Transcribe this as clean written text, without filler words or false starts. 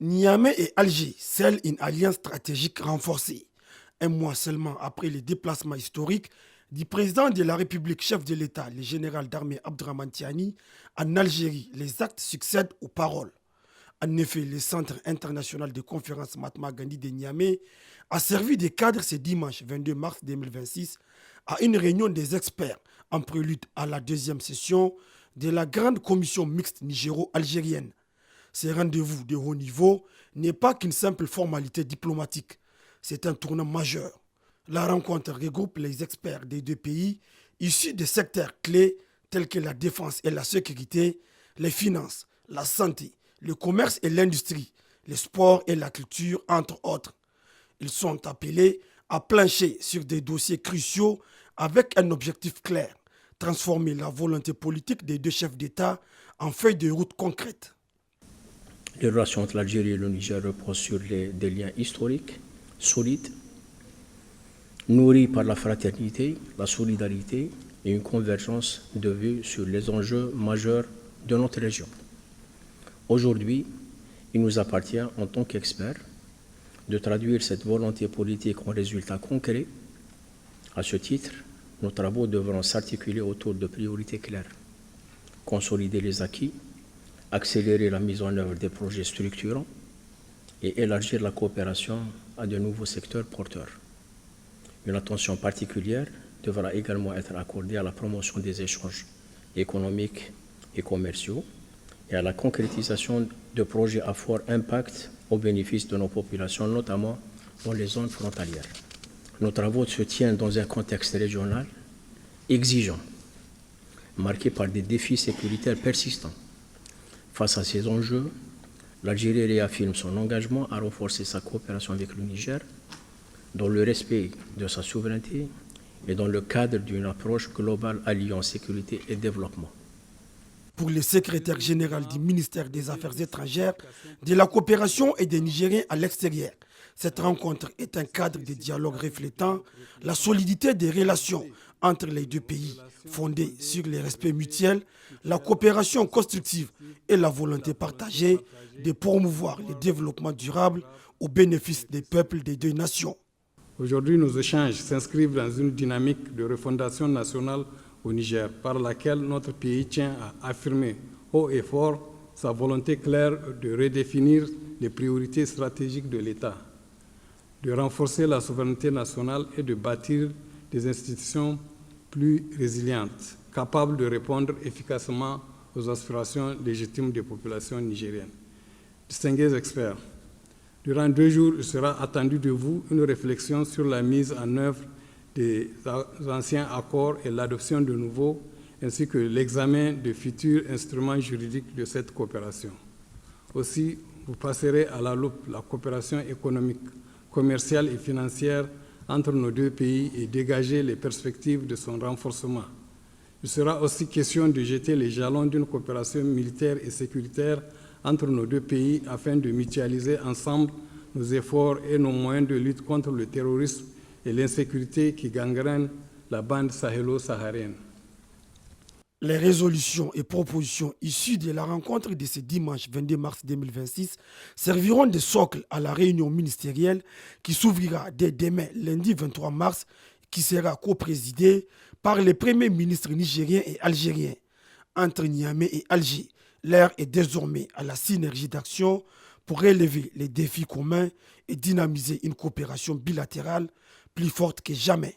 Niamey et Alger scellent une alliance stratégique renforcée. Un mois seulement après le déplacement historique du président de la République, chef de l'État, le général d'armée Abdrahman Tiani, en Algérie, les actes succèdent aux paroles. En effet, le Centre international de conférence Mahatma Gandhi de Niamey a servi de cadre ce dimanche 22 mars 2026 à une réunion des experts en prélude à la deuxième session de la grande commission mixte nigéro-algérienne. Ce rendez-vous de haut niveau n'est pas qu'une simple formalité diplomatique, c'est un tournant majeur. La rencontre regroupe les experts des deux pays issus de secteurs clés tels que la défense et la sécurité, les finances, la santé, le commerce et l'industrie, le sport et la culture, entre autres. Ils sont appelés à plancher sur des dossiers cruciaux avec un objectif clair, transformer la volonté politique des deux chefs d'État en feuille de route concrète. Les relations entre l'Algérie et le Niger reposent sur des liens historiques, solides, nourris par la fraternité, la solidarité et une convergence de vues sur les enjeux majeurs de notre région. Aujourd'hui, il nous appartient, en tant qu'experts, de traduire cette volonté politique en résultats concrets. À ce titre, nos travaux devront s'articuler autour de priorités claires. Consolider les acquis, accélérer la mise en œuvre des projets structurants et élargir la coopération à de nouveaux secteurs porteurs. Une attention particulière devra également être accordée à la promotion des échanges économiques et commerciaux et à la concrétisation de projets à fort impact au bénéfice de nos populations, notamment dans les zones frontalières. Nos travaux se tiennent dans un contexte régional exigeant, marqué par des défis sécuritaires persistants. Face à ces enjeux, l'Algérie réaffirme son engagement à renforcer sa coopération avec le Niger dans le respect de sa souveraineté et dans le cadre d'une approche globale alliant sécurité et développement. Pour le secrétaire général du ministère des Affaires étrangères, de la coopération et des Nigériens à l'extérieur, cette rencontre est un cadre de dialogue reflétant la solidité des relations entre les deux pays, fondée sur le respect mutuel, la coopération constructive et la volonté partagée de promouvoir le développement durable au bénéfice des peuples des deux nations. Aujourd'hui, nos échanges s'inscrivent dans une dynamique de refondation nationale au Niger, par laquelle notre pays tient à affirmer haut et fort sa volonté claire de redéfinir les priorités stratégiques de l'État, de renforcer la souveraineté nationale et de bâtir des institutions plus résilientes, capables de répondre efficacement aux aspirations légitimes des populations nigériennes. Distingués experts, durant 2 jours, il sera attendu de vous une réflexion sur la mise en œuvre des anciens accords et l'adoption de nouveaux, ainsi que l'examen de futurs instruments juridiques de cette coopération. Aussi, vous passerez à la loupe la coopération économique, commerciale et financière entre nos deux pays et dégager les perspectives de son renforcement. Il sera aussi question de jeter les jalons d'une coopération militaire et sécuritaire entre nos deux pays afin de mutualiser ensemble nos efforts et nos moyens de lutte contre le terrorisme et l'insécurité qui gangrènent la bande sahélo-saharienne. Les résolutions et propositions issues de la rencontre de ce dimanche 22 mars 2026 serviront de socle à la réunion ministérielle qui s'ouvrira dès demain, lundi 23 mars, qui sera coprésidée par les premiers ministres nigériens et algériens. Entre Niamey et Alger, l'heure est désormais à la synergie d'action pour relever les défis communs et dynamiser une coopération bilatérale plus forte que jamais.